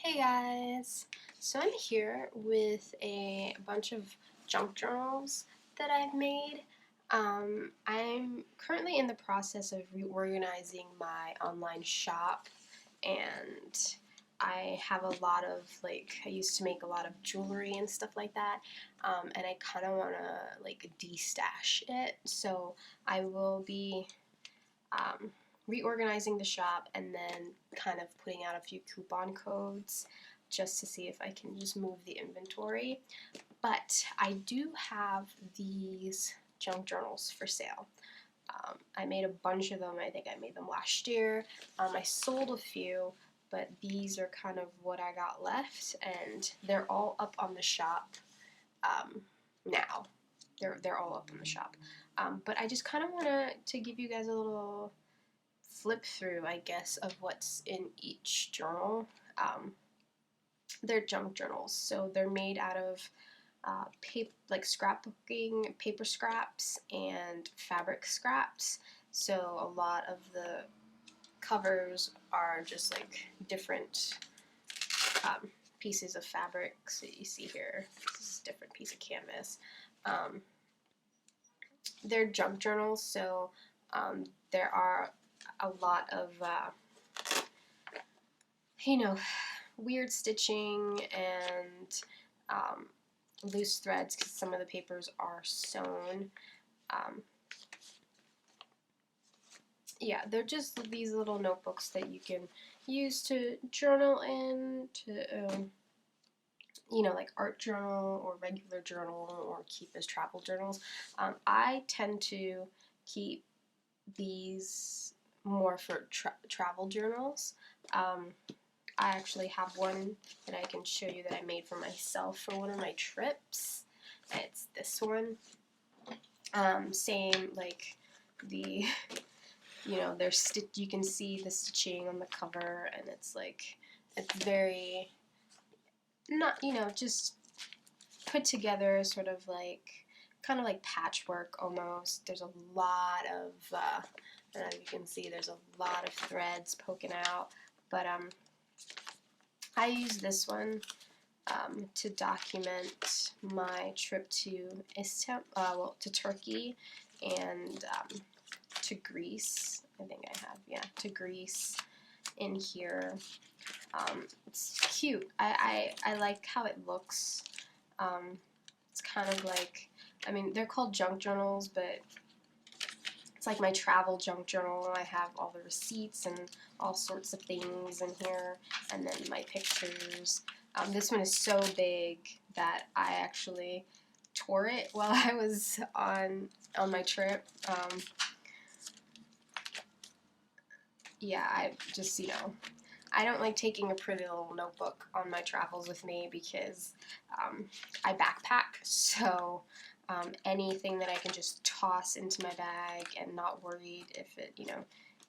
Hey guys! So I'm here with a bunch of junk journals that I've made. I'm currently in the process of reorganizing my online shop, and I have a lot of, I used to make a lot of jewelry and stuff like that, and I kind of want to de-stash it. So I will be reorganizing the shop and then kind of putting out a few coupon codes just to see if I can just move the inventory. But I do have these junk journals for sale. I made a bunch of them. I think I made them last year. I sold a few, but these are kind of what I got left, and they're all up on the shop now. They're all up on the shop. But I just kind of want to give you guys a little flip through, I guess, of what's in each journal. They're junk journals, so they're made out of scrapbooking, paper scraps, and fabric scraps. So a lot of the covers are just like different pieces of fabric. So you see here, this is a different piece of canvas. They're junk journals, so there are a lot of weird stitching and loose threads because some of the papers are sewn. Yeah, they're just these little notebooks that you can use to journal in, to like art journal or regular journal, or keep as travel journals. I tend to keep these more for travel journals. I actually have one that I can show you that I made for myself for one of my trips. It's this one. Same, like the, you can see the stitching on the cover, and it's very, not, just put together, sort of kind of like patchwork almost. There's a lot of, as you can see, there's a lot of threads poking out, but I use this one to document my trip to to Turkey and to Greece. I think I have, yeah, to Greece in here. It's cute. I like how it looks. It's kind of like, they're called junk journals, but it's like my travel junk journal. I have all the receipts and all sorts of things in here, and then my pictures. This one is so big that I actually tore it while I was on my trip. Yeah, I just, I don't like taking a pretty little notebook on my travels with me because I backpack, so anything that I can just toss into my bag and not worried if it,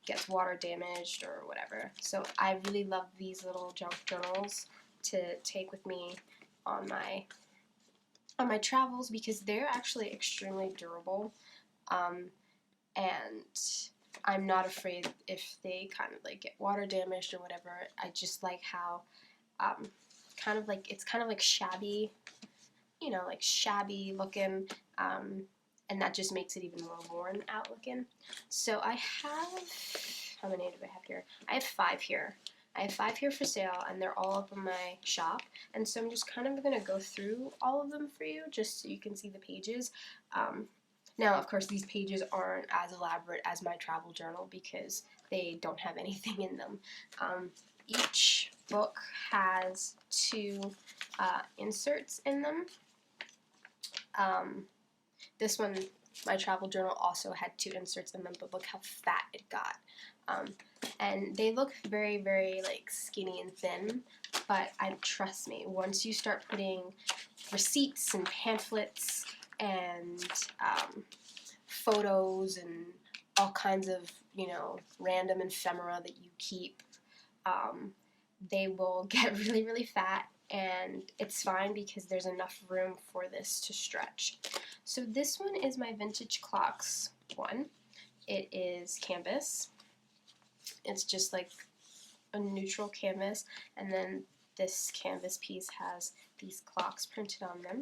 gets water damaged or whatever. So I really love these little junk journals to take with me on my travels because they're actually extremely durable, and I'm not afraid if they kind of get water damaged or whatever. I just like how it's kind of like shabby, shabby looking, and that just makes it even more worn out looking. So I have, how many do I have here? I have 5 here. I have 5 here for sale, and they're all up in my shop, and so I'm just kind of going to go through all of them for you just so you can see the pages. Now, of course, these pages aren't as elaborate as my travel journal because they don't have anything in them. Each book has 2 inserts in them. This one, my travel journal, also had 2 inserts in them, but look how fat it got. And they look very, very skinny and thin, but trust me, once you start putting receipts and pamphlets and photos and all kinds of, random ephemera that you keep, they will get really, really fat, and it's fine because there's enough room for this to stretch. So this one is my Vintage Clocks one. It is canvas. It's just like a neutral canvas, and then this canvas piece has these clocks printed on them.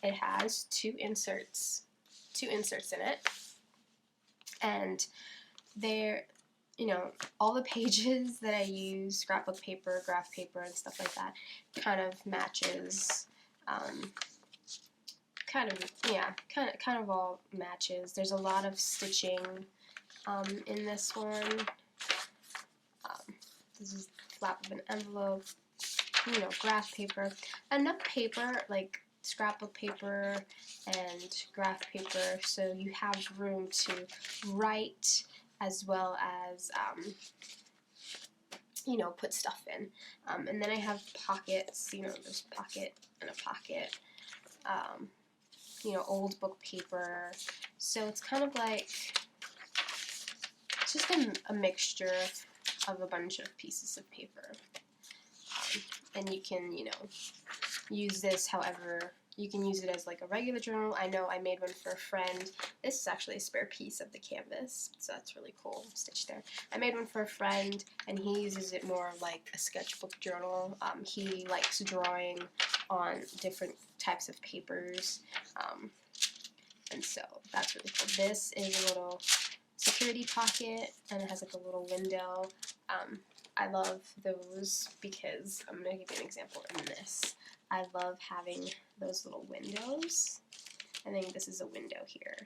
It has two inserts in it, and they're, you know, all the pages that I use, scrapbook paper, graph paper, and stuff like that, kind of matches. Kind of all matches. There's a lot of stitching in this one. This is the flap of an envelope, you know, graph paper. Enough paper, like scrapbook paper and graph paper, so you have room to write as well as, you know, put stuff in. And then I have pockets, you know, there's pocket and a pocket. You know, old book paper. So it's kind of like just a mixture of a bunch of pieces of paper. And you can, you know, use this however. You can use it as like a regular journal. I know I made one for a friend. This is actually a spare piece of the canvas, so that's really cool, stitched there. I made one for a friend, and he uses it more like a sketchbook journal. He likes drawing on different types of papers, and so that's really cool. This is a little security pocket, and it has like a little window. I love those because I'm going to give you an example in this. I love having those little windows. I think this is a window here.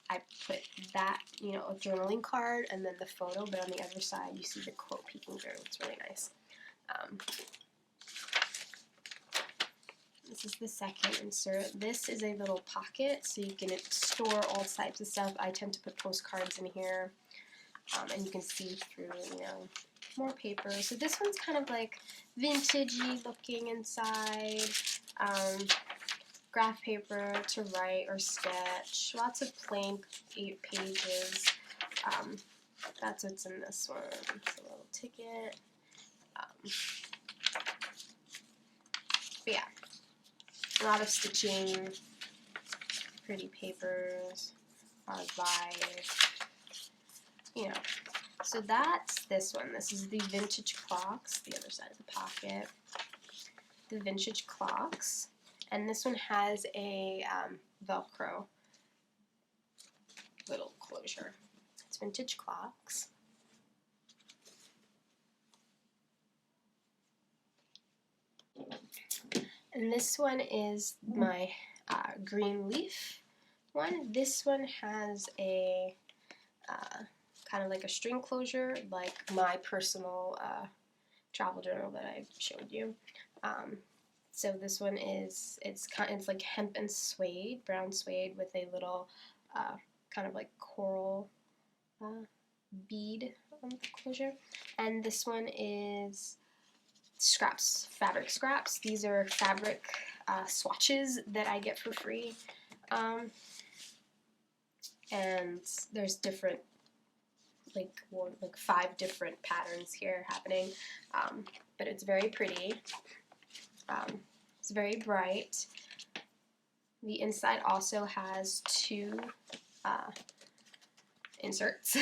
I put that, you know, a journaling card and then the photo, but on the other side you see the quote peeking through. It's really nice. This is the second insert. This is a little pocket, so you can store all types of stuff. I tend to put postcards in here, and you can see through, you know, more paper. So this one's kind of like vintagey looking inside. Graph paper to write or sketch. Lots of plain pages. That's what's in this one. It's a little ticket. But yeah, a lot of stitching, pretty papers, you know. So that's this one. This is the vintage clocks, the other side of the pocket. The vintage clocks. And this one has a Velcro little closure. It's vintage clocks. And this one is my green leaf one. This one has a kind of like a string closure, like my personal travel journal that I showed you. So this one is, it's like hemp and suede, brown suede with a little kind of like coral bead on the closure. And this one is scraps, fabric scraps. These are fabric swatches that I get for free. And there's different, like 5 different patterns here happening, but it's very pretty. It's very bright. The inside also has 2 inserts,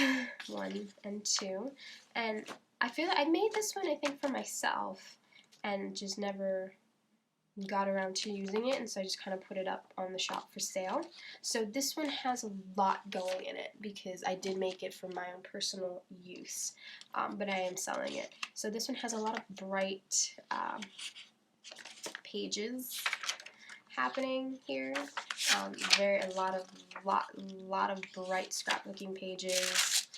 1 and 2, and I feel like I made this one, I think, for myself and just never got around to using it, and so I just kind of put it up on the shop for sale. So this one has a lot going in it because I did make it for my own personal use, but I am selling it. So this one has a lot of bright pages happening here. A lot of bright scrapbooking pages.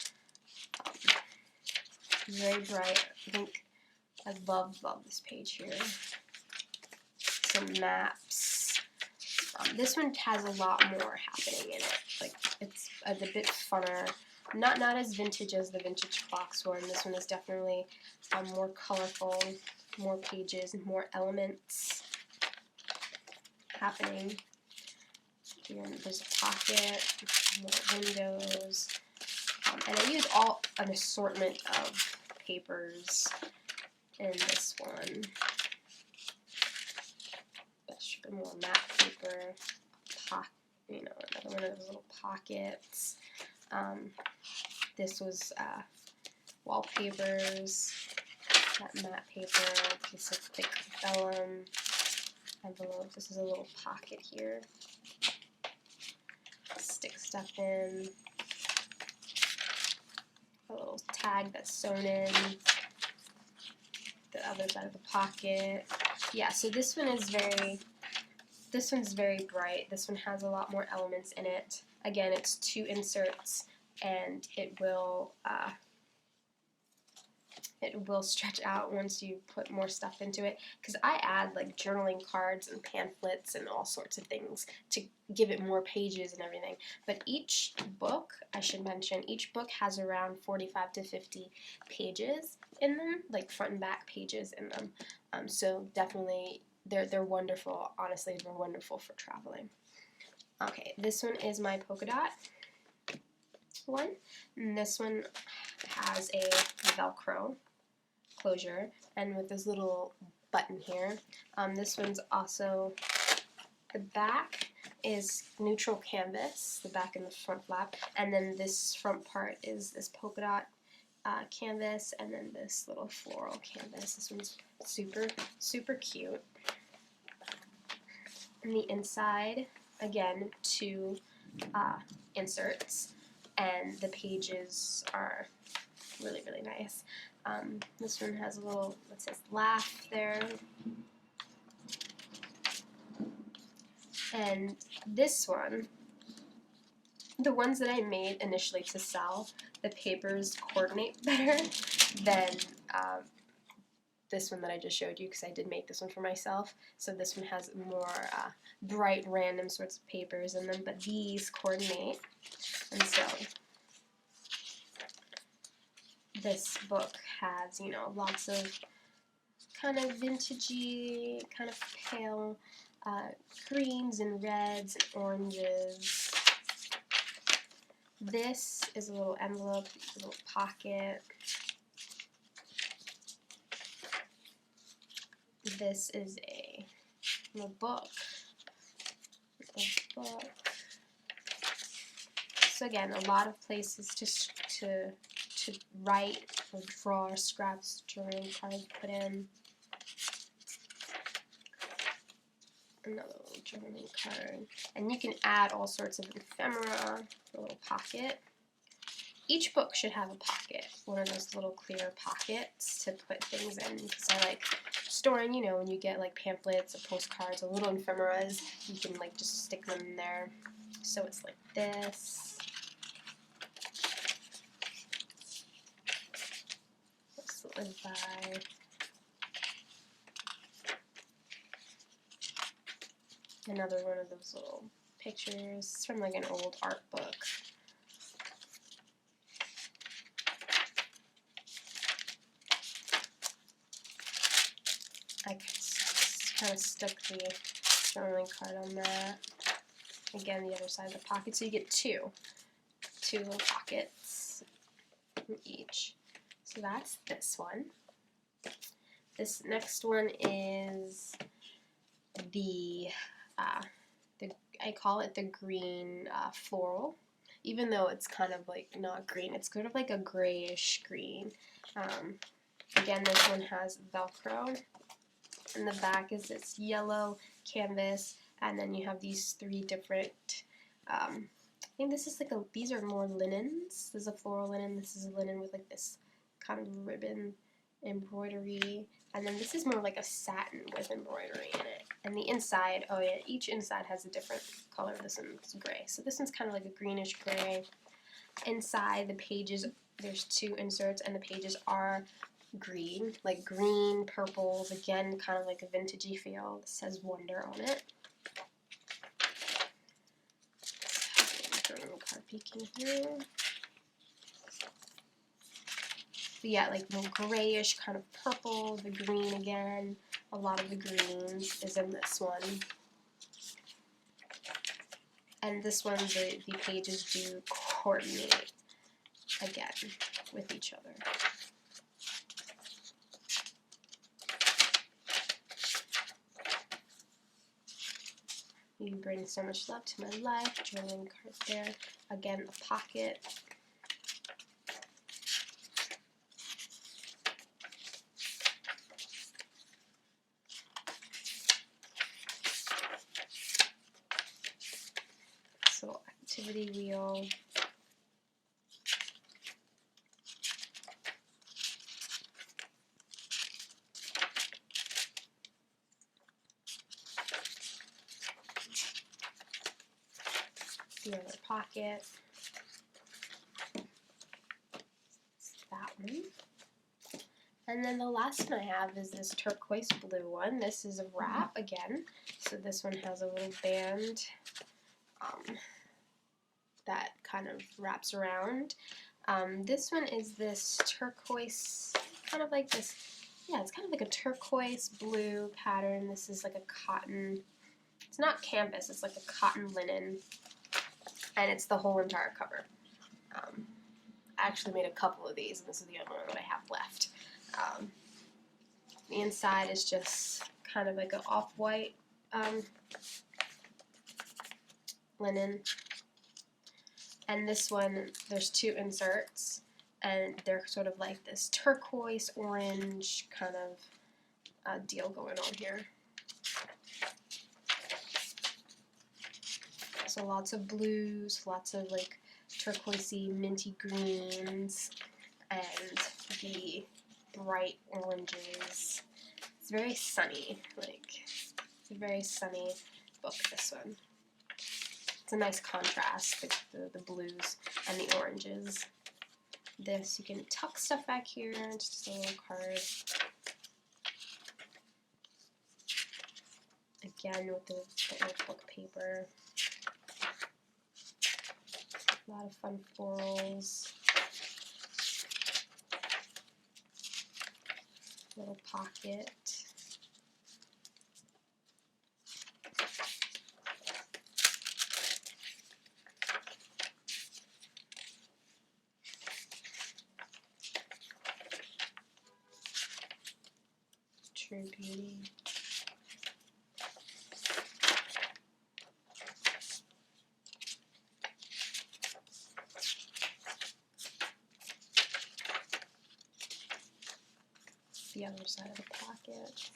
Very bright. I think I love this page here. Some maps. This one has a lot more happening in it. Like it's a bit funner. Not as vintage as the vintage clocks one. This one is definitely more colorful, more pages, and more elements happening. Here there's a pocket, more windows, and I use an assortment of papers in this one. More map paper, you know, another one of those little pockets. This was wallpapers, that matte paper, piece of thick vellum, envelope. This is a little pocket here. Stick stuff in. A little tag that's sewn in. The other side of the pocket. Yeah, so this one's very bright. This one has a lot more elements in it. Again, it's 2 inserts, and it will stretch out once you put more stuff into it, because I add like journaling cards and pamphlets and all sorts of things to give it more pages and everything. But each book, I should mention, each book has around 45 to 50 pages in them, like front and back pages in them. So definitely they're wonderful. Honestly, they're wonderful for traveling. Okay, this one is my polka dot one, and this one has a Velcro closure, and with this little button here. This one's also, the back is neutral canvas, the back and the front flap, and then this front part is this polka dot canvas, and then this little floral canvas. This one's super, super cute. And the inside, again, 2 inserts, and the pages are really, really nice. This one has a little, it says laugh there. And this one, the ones that I made initially to sell, the papers coordinate better than this one that I just showed you, because I did make this one for myself. So this one has more bright, random sorts of papers in them, but these coordinate. And so this book has, you know, lots of kind of vintagey, kind of pale greens and reds and oranges. This is a little envelope, a little pocket. This is a little book. So again, a lot of places to write or draw, scraps, journaling cards put in. Another little journaling card. And you can add all sorts of ephemera, a little pocket. Each book should have a pocket, one of those little clear pockets to put things in, because I like storing, you know, when you get like pamphlets or postcards or little ephemeras, you can like just stick them in there. So it's like this. Live by. Another one of those little pictures. It's from like an old art book. I kind of stuck the journaling card on that. Again, the other side of the pocket. So you get two little pockets from each. So that's this one. This next one is the I call it the green floral, even though it's kind of like not green. It's kind of like a grayish green. Again, this one has Velcro, and the back is this yellow canvas, and then you have these 3 different. I think this is like these are more linens. This is a floral linen. This is a linen with like this kind of ribbon embroidery, and then this is more like a satin with embroidery in it. And the inside, oh yeah, each inside has a different color. This one's gray, so this one's kind of like a greenish gray. Inside the pages, there's 2 inserts, and the pages are green, like green, purples, again kind of like a vintagey feel. It says Wonder on it. Card peeking through. But yeah, like the grayish kind of purple, the green again. A lot of the greens is in this one. And this one, the pages do coordinate again with each other. You bring so much love to my life. Journaling card there. Again, a pocket. activity wheel. The other pocket. That one. And then the last one I have is this turquoise blue one. This is a wrap again. So this one has a little band that kind of wraps around. This one is this turquoise, kind of like this, yeah, it's kind of like a turquoise blue pattern. This is like a cotton, it's not canvas, it's like a cotton linen, and it's the whole entire cover. I actually made a couple of these, and this is the only one that I have left. The inside is just kind of like an off-white linen. And this one, there's two inserts, and they're sort of like this turquoise orange kind of deal going on here. So lots of blues, lots of like turquoisey, minty greens, and the bright oranges. It's very sunny, like it's a very sunny book, this one. It's a nice contrast, the blues and the oranges. This, you can tuck stuff back here, just a little card. Again, with the old book paper. A lot of fun florals. Little pocket. True Beauty. The other side of the pocket.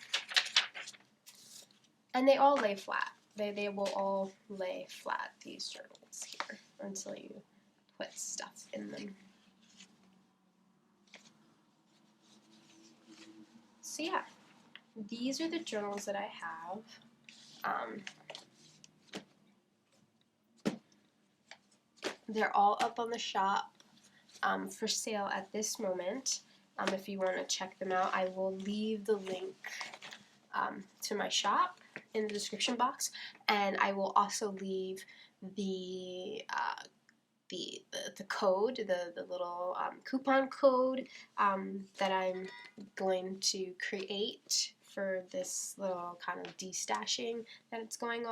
And they all lay flat. They will all lay flat, these journals here, until you put stuff in them. So yeah, these are the journals that I have. They're all up on the shop for sale at this moment. If you want to check them out, I will leave the link to my shop in the description box, and I will also leave the code, the little coupon code that I'm going to create for this little kind of destashing that's going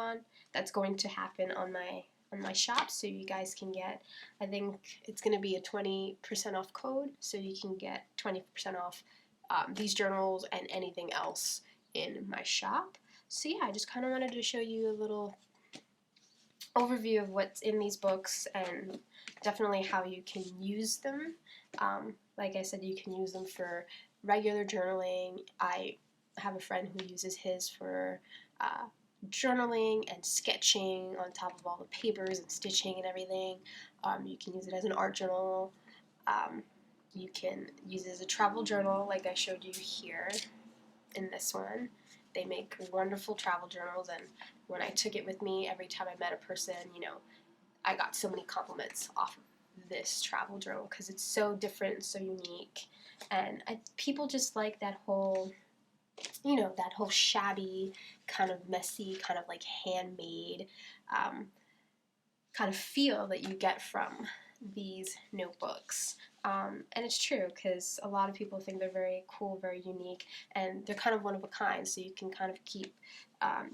to happen on my shop, so you guys can get, I think it's going to be a 20% off code, so you can get 20% off these journals and anything else in my shop. So yeah, I just kind of wanted to show you a little overview of what's in these books and definitely how you can use them. Like I said, you can use them for regular journaling. I have a friend who uses his for journaling and sketching on top of all the papers and stitching and everything. You can use it as an art journal. You can use it as a travel journal, like I showed you here in this one. They make wonderful travel journals, and when I took it with me, every time I met a person, you know, I got so many compliments off of this travel journal because it's so different and so unique. And people just like that whole, you know, that whole shabby, kind of messy, kind of like handmade kind of feel that you get from these notebooks. And it's true, because a lot of people think they're very cool, very unique, and they're kind of one of a kind, so you can kind of keep,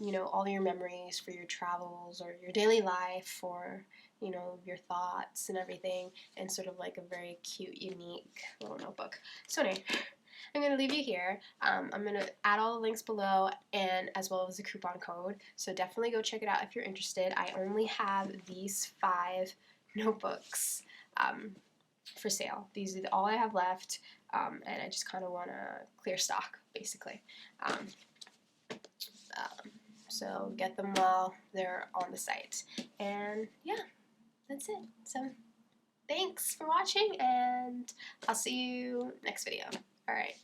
you know, all your memories for your travels or your daily life, or, you know, your thoughts and everything, and sort of like a very cute, unique little notebook. So anyway, I'm going to leave you here. I'm going to add all the links below, and as well as the coupon code, so definitely go check it out if you're interested. I only have these 5 notebooks for sale. These are all I have left, and I just kind of want to clear stock, basically. So get them while they're on the site. And yeah, that's it. So thanks for watching, and I'll see you next video. Alright.